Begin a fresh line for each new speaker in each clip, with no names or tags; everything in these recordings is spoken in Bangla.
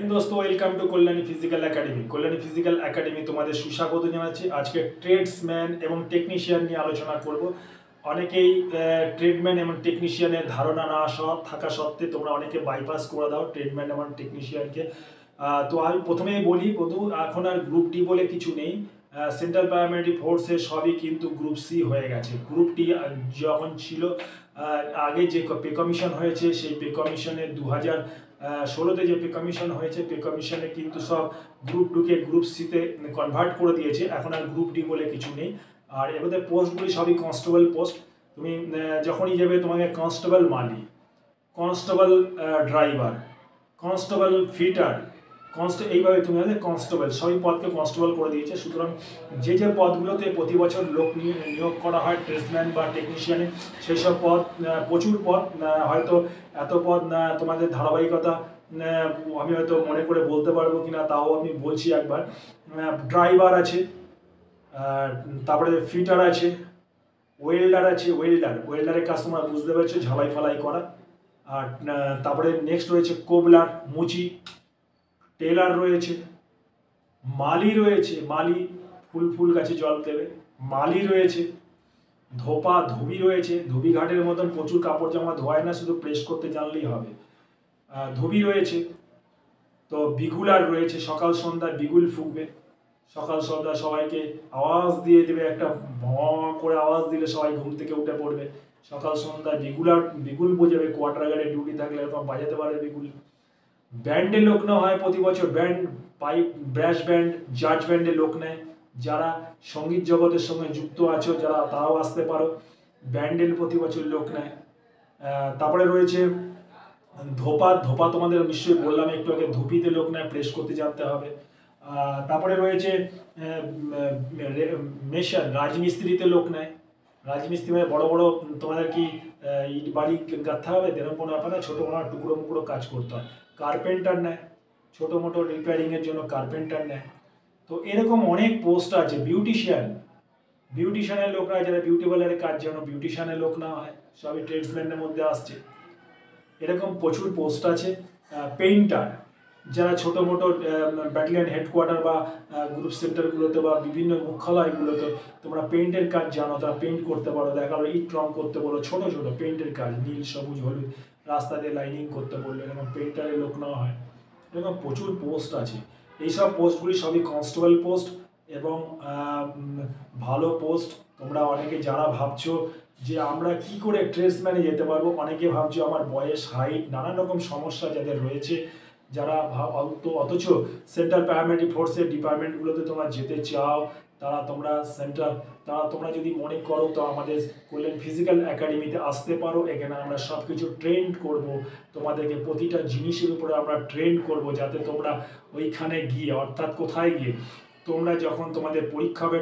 दोस्तों welcome to Kalyani physical academy. Kalyani physical academy तुम्हारे सुस्वागत জানাচ্ছি। আজকে ট্রেডসম্যান এবং টেকনিশিয়ান নিয়ে আলোচনা করব। অনেকেই ট্রেডম্যান এবং টেকনিশিয়ানের ধারণা না থাকা সত্ত্বে তোমরা অনেকে বাইপাস করে দাও ট্রেডম্যান এবং টেকনিশিয়ানকে। তো আমি প্রথমেই বলি বন্ধু, এখন আর গ্রুপ ডি বলে কিছু নেই। সেন্ট্রাল প্যারামিলিটারি ফোর্সের সবই কিন্তু গ্রুপ সি হয়ে গেছে। গ্রুপ ডি যখন ছিল আগে যে পে কমিশন হয়েছে সেই পে কমিশনে 2016-তে যে পে কমিশন হয়েছে পে কমিশনে কিন্তু সব গ্রুপ ডুকে গ্রুপ সিতে কনভার্ট করে দিয়েছে। এখন আর গ্রুপ ডি বলে কিছু নেই। আর এর মধ্যে পোস্টগুলি সবই কনস্টেবল পোস্ট। তুমি যখনই যাবে তোমাকে কনস্টেবল মালি, কনস্টেবল ড্রাইভার, কনস্টেবল ফিটার, এইভাবে তুমি কনস্টেবল সবই পদকে কনস্টেবল করে দিয়েছে। সুতরাং যে যে পদগুলোতে প্রতি বছর লোক নিয়োগ করা হয় ট্রেডসম্যান বা টেকনিশিয়ানে, সেই সব পদ প্রচুর পদ, হয়তো এত পদ তোমাদের ধারাবাহিকতা আমি হয়তো মনে করে বলতে পারবো কিনা, তাও আমি বলছি একবার। ড্রাইভার আছে, তারপরে ফিটার আছে, ওয়েল্ডার আছে। ওয়েল্ডারের কাজ তোমরা বুঝতে পারছো, ঝালাই ফালাই করা। আর তারপরে নেক্সট রয়েছে কোবলার, মুচি, টেলার রয়েছে, মালি রয়েছে, মালি ফুল গাছে জল দেবে, মালি রয়েছে, ধোবি রয়েছে। ধোবি ঘাটের মতন প্রচুর কাপড় জামা ধোয়ায় না, শুধু প্রেস করতে জানলেই হবে। ধোবি রয়েছে। তো বিগুলার রয়েছে, সকাল সন্ধ্যা বিগুল ফুঁকবে, সকাল সন্ধ্যা সবাইকে আওয়াজ দিয়ে দেবে, একটা করে আওয়াজ দিলে সবাই ঘুম থেকে উঠে পড়বে। সকাল সন্ধ্যায় বিগুল বোঝাবে, কোয়ার্টার গার্ডে ডিউটি থাকলে এরকম বাজাতে পারে বিগুল। ব্যান্ডে লোক নেওয়া হয় প্রতি বছর, ব্যান্ড, পাইপ, ব্রাশ ব্যান্ড, জাজ ব্যান্ডে লোক নেয়। যারা সঙ্গীত জগতের সঙ্গে যুক্ত আছো যারা, তারাও আসতে পারো। ব্যান্ডের প্রতি বছর লোক নেয়। তারপরে রয়েছে ধোপা তোমাদের নিশ্চয়ই বললাম একটু আগে, ধুপিতে লোক নেয়, প্রেস করতে জানতে হবে। তারপরে রয়েছে মেশন, রাজমিস্ত্রিতে লোক নেয়। রাজমিস্ত্রি মানে বড় বড় তোমাদের কি ইট বাড়ি গাঁথতে হবে, এরকম কোনো ব্যাপার না, ছোটো মোটো টুকরো মুকরো কাজ করতে হয়। কার্পেন্টার নেয়, ছোটো মোটো রিপেয়ারিংয়ের জন্য কার্পেন্টার নেয়। তো এরকম অনেক পোস্ট আছে। বিউটিশিয়ানের লোকরা, যারা বিউটি পার্লারের কাজ যেন বিউটিশিয়ানের লোক না হয়, সবই ট্রেডসম্যানের মধ্যে আসছে। এরকম প্রচুর পোস্ট আছে। পেইন্টার, যারা ছোটো মোটো ব্যাটালিয়ন হেডকোয়ার্টার বা গ্রুপ সেন্টারগুলোতে বা বিভিন্ন মুখ্যালয়গুলোতে তোমরা পেইন্টের কাজ জানো, তারা পেইন্ট করতে পারো। দেখা গেলো ইট রং করতে বলো, ছোটো ছোটো পেইন্টের কাজ, নীল, সবুজ, হলুদ, রাস্তা দিয়ে লাইনিং করতে বললো, এরকম পেইন্টারের লোক নেওয়া হয়। এরকম প্রচুর পোস্ট আছে। এইসব পোস্টগুলি সবই কনস্টেবল পোস্ট এবং ভালো পোস্ট। তোমরা অনেকে যারা ভাবছো যে আমরা কি করে ট্রেডসম্যানে যেতে পারবো, অনেকে ভাবছো আমার বয়স, হাইট, নানান রকম সমস্যা যাদের রয়েছে, যারা অথচ সেন্ট্রাল প্যারামিলিটারি ফোর্সের ডিপার্টমেন্টগুলোতে তোমরা যেতে চাও, তোমরা যদি মনে করো তো আমাদের কল্যাণ ফিজিক্যাল একাডেমিতে আসতে পারো। এখানে আমরা সব কিছু ট্রেন করব, তোমাদেরকে প্রতিটা জিনিসের উপরে আমরা ট্রেন করব, যাতে তোমরা ওইখানে গিয়ে, অর্থাৎ কোথায় গিয়ে, তোমরা যখন তোমাদের পরীক্ষা হবে,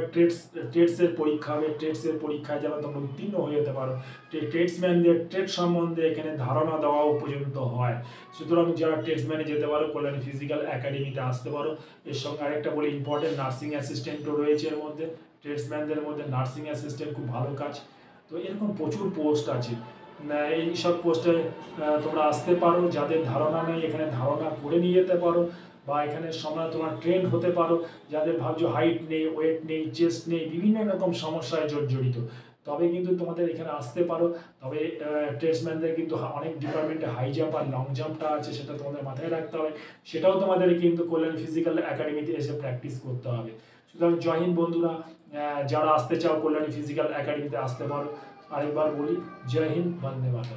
ট্রেডসের পরীক্ষায় যেন তোমরা উত্তীর্ণ হয়ে যেতে পারো। ট্রেডসম্যানদের ট্রেড সম্বন্ধে এখানে ধারণা দেওয়াও পর্যন্ত হয়। সুতরাং যারা ট্রেডসম্যানে যেতে পারো কল্যাণ ফিজিক্যাল একাডেমিতে আসতে পারো। এর সঙ্গে আরেকটা বলি, ইম্পর্টেন্ট নার্সিং অ্যাসিস্ট্যান্টও রয়েছে এর মধ্যে। ট্রেডসম্যানদের মধ্যে নার্সিং অ্যাসিস্ট্যান্ট খুব ভালো কাজ। তো এরকম প্রচুর পোস্ট আছে। এই সব পোস্টে তোমরা আসতে পারো। যাদের ধারণা নেই এখানে ধারণা করে নিয়ে যেতে পারো, বা এখানে সময় তোমার ট্রেন হতে পারো। যাদের ভাবছো হাইট নেই, ওয়েট নেই, চেস্ট নেই, বিভিন্ন রকম সমস্যায় জড়িত, তবে কিন্তু তোমাদের এখানে আসতে পারো। তবে ট্রেডসম্যানদের কিন্তু অনেক ডিপার্টমেন্টে হাই জাম্প আর লং জাম্পটা আছে, সেটা তোমাদের মাথায় রাখতে হবে। সেটাও তোমাদের কিন্তু কল্যাণ ফিজিক্যাল একাডেমিতে এসে প্র্যাকটিস করতে হবে। সুতরাং জয় হিন্দ বন্ধুরা, যারা আসতে চাও কল্যাণী ফিজিক্যাল একাডেমিতে আসতে পারো। আরেকবার বলি, জয় হিন্দ, বন্দে মাতরম।